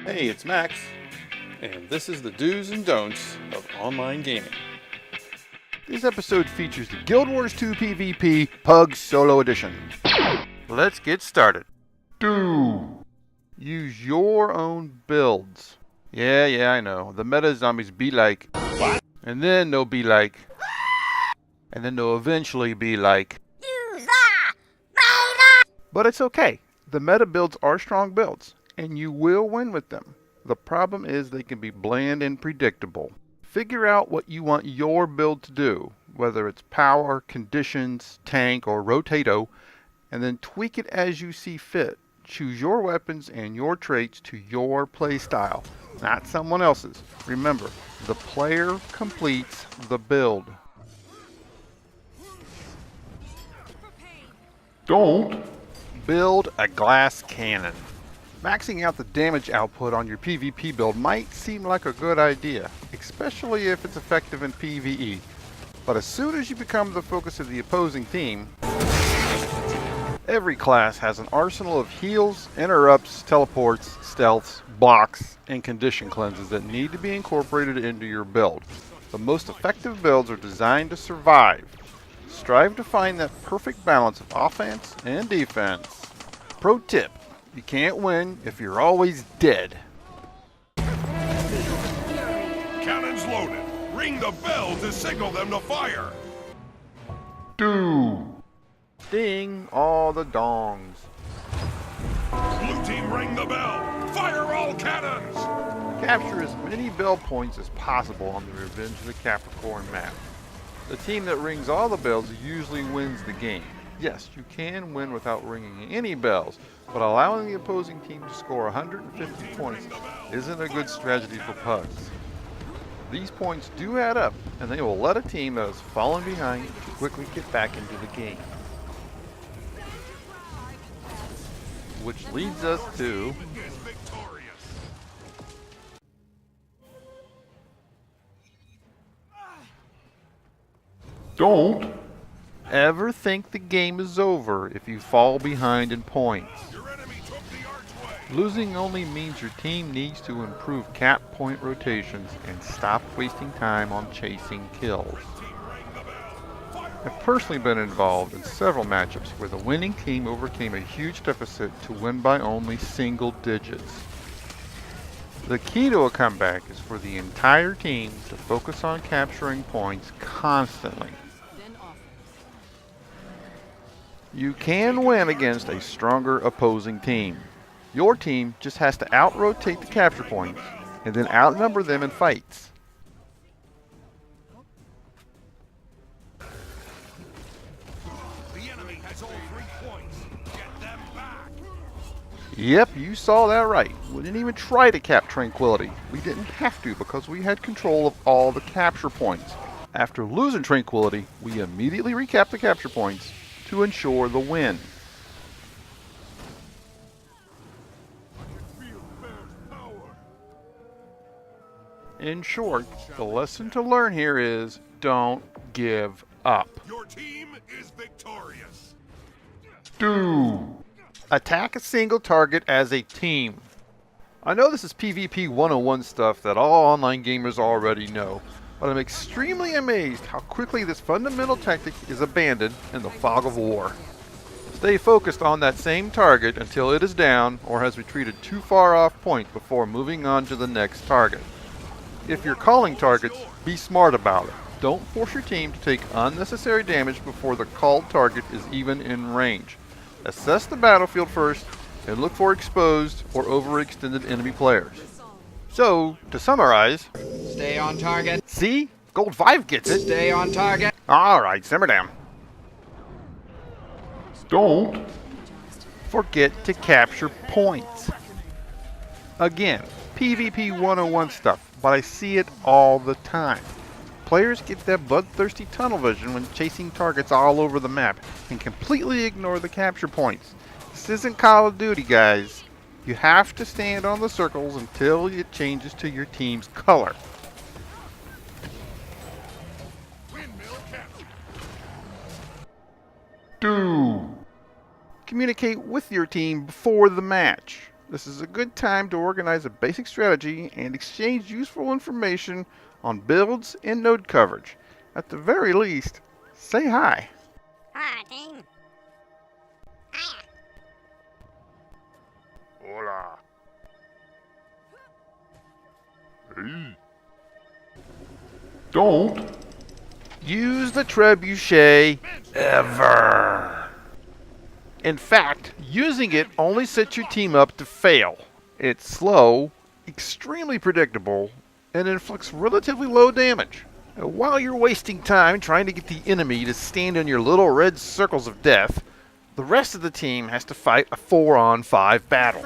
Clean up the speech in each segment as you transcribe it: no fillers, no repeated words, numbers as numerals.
Hey, it's Max, and this is the do's and don'ts of online gaming. This episode features the Guild Wars 2 PvP PUG Solo Edition. Let's get started. Do use your own builds. Yeah, I know. The meta zombies be like, what? And then they'll be like, and then they'll eventually be like, but it's okay. The meta builds are strong builds, and you will win with them. The problem is they can be bland and predictable. Figure out what you want your build to do, whether it's power, conditions, tank, or rotato, and then tweak it as you see fit. Choose your weapons and your traits to your playstyle, not someone else's. Remember, the player completes the build. Don't build a glass cannon. Maxing out the damage output on your PvP build might seem like a good idea, especially if it's effective in PvE. But as soon as you become the focus of the opposing team, every class has an arsenal of heals, interrupts, teleports, stealths, blocks, and condition cleanses that need to be incorporated into your build. The most effective builds are designed to survive. Strive to find that perfect balance of offense and defense. Pro tip: you can't win if you're always dead. Cannons loaded. Ring the bell to signal them to fire. Do ding all the dongs. Blue team, ring the bell. Fire all cannons. Capture as many bell points as possible on the Revenge of the Capricorn map. The team that rings all the bells usually wins the game. Yes, you can win without ringing any bells, but allowing the opposing team to score 150 points isn't a good strategy for pugs. These points do add up, and they will let a team that has fallen behind to quickly get back into the game. Which leads us to don't ever think the game is over if you fall behind in points. Losing only means your team needs to improve cap point rotations and stop wasting time on chasing kills. I've personally been involved in several matchups where the winning team overcame a huge deficit to win by only single digits. The key to a comeback is for the entire team to focus on capturing points constantly. You can win against a stronger opposing team. Your team just has to out-rotate the capture points and then outnumber them in fights. The enemy has all 3 points. Get them back. Yep, you saw that right. We didn't even try to cap Tranquility. We didn't have to because we had control of all the capture points. After losing Tranquility, we immediately recapped the capture points to ensure the win. In short, the lesson to learn here is don't give up. Your team is victorious. Do attack a single target as a team. I know this is PvP 101 stuff that all online gamers already know, but I'm extremely amazed how quickly this fundamental tactic is abandoned in the fog of war. Stay focused on that same target until it is down or has retreated too far off point before moving on to the next target. If you're calling targets, be smart about it. Don't force your team to take unnecessary damage before the called target is even in range. Assess the battlefield first and look for exposed or overextended enemy players. So, to summarize, Stay on target. see? Gold 5 gets it. Stay on target. Alright, simmer down. Don't forget to capture points. Again, PvP 101 stuff, but I see it all the time. Players get that bloodthirsty tunnel vision when chasing targets all over the map and completely ignore the capture points. This isn't Call of Duty, guys. You have to stand on the circles until it changes to your team's color. Do communicate with your team before the match. This is a good time to organize a basic strategy and exchange useful information on builds and node coverage. At the very least, say hi. Hi, team. Hiya. Hola. Hey. Don't use the trebuchet ever. In fact, using it only sets your team up to fail. It's slow, extremely predictable, and inflicts relatively low damage. While you're wasting time trying to get the enemy to stand in your little red circles of death, the rest of the team has to fight a 4-on-5 battle.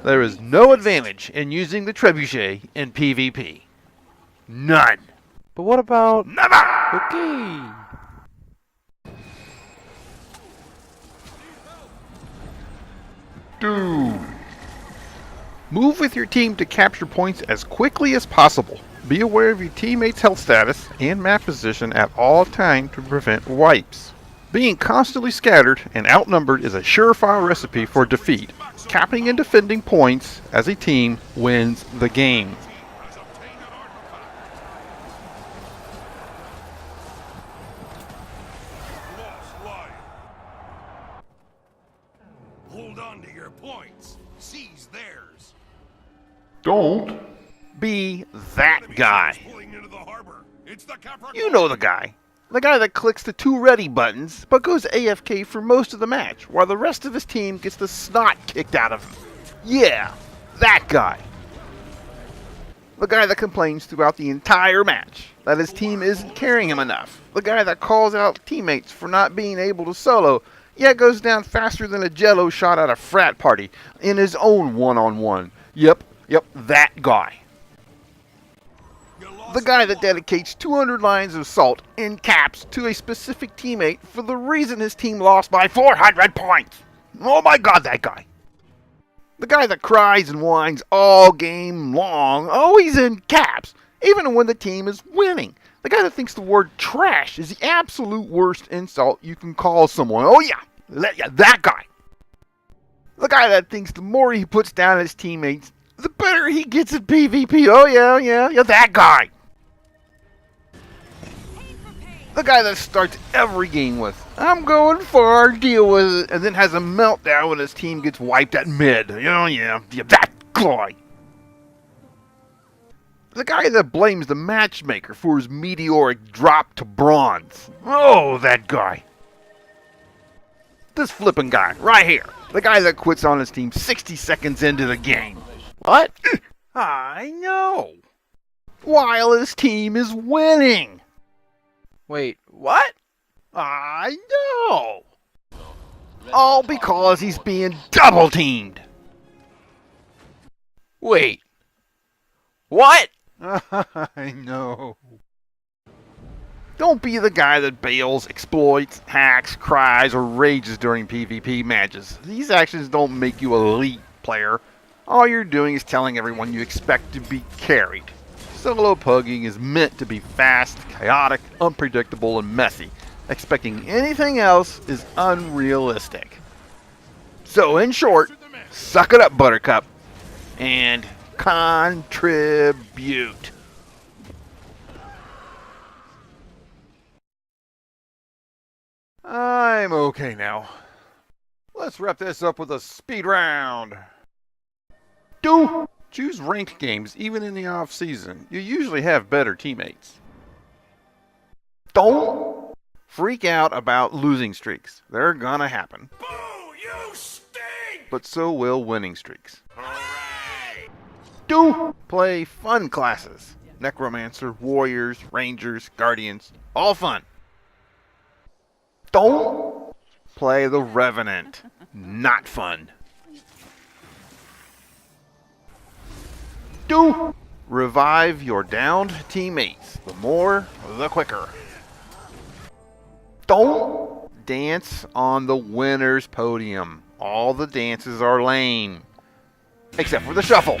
There is no advantage in using the trebuchet in PvP. None. But what about... Never! Okay. Dude. Move with your team to capture points as quickly as possible. Be aware of your teammates' health status and map position at all times to prevent wipes. Being constantly scattered and outnumbered is a surefire recipe for defeat. Capping and defending points as a team wins the game. Has obtained an artifact. Lost lion. Hold on to your points. Seize theirs. Don't be that guy. Pulling into the harbor. It's the Capricorn. You know the guy. The guy that clicks the 2 ready buttons, but goes AFK for most of the match, while the rest of his team gets the snot kicked out of him. Yeah, that guy. The guy that complains throughout the entire match that his team isn't carrying him enough. The guy that calls out teammates for not being able to solo, yet goes down faster than a jello shot at a frat party in his own one-on-one. Yep, that guy. The guy that dedicates 200 lines of salt in caps to a specific teammate for the reason his team lost by 400 points. Oh my god, that guy. The guy that cries and whines all game long, always in caps, even when the team is winning. The guy that thinks the word trash is the absolute worst insult you can call someone. Oh yeah, that guy. The guy that thinks the more he puts down his teammates, the better he gets at PvP. Oh yeah, that guy. The guy that starts every game with, I'm going far, deal with it, and then has a meltdown when his team gets wiped at mid. Oh yeah, that guy. The guy that blames the matchmaker for his meteoric drop to bronze. Oh, that guy. This flippin' guy, right here. The guy that quits on his team 60 seconds into the game. What? I know. While his team is winning. Wait, what? I know. All because he's being double teamed. Wait. What? I know. Don't be the guy that bails, exploits, hacks, cries, or rages during PvP matches. These actions don't make you an elite player. All you're doing is telling everyone you expect to be carried. Solo pugging is meant to be fast, chaotic, unpredictable, and messy. Expecting anything else is unrealistic. So, in short, suck it up, Buttercup, and contribute. I'm okay now. Let's wrap this up with a speed round. Choose ranked games even in the off season. You usually have better teammates. Don't freak out about losing streaks. They're gonna happen. Boo! You stink! But so will winning streaks. Hooray! Play fun classes. Necromancer, Warriors, Rangers, Guardians. All fun. Don't play the Revenant. Not fun. Revive your downed teammates. The more, the quicker. Don't dance on the winner's podium. All the dances are lame. Except for the shuffle.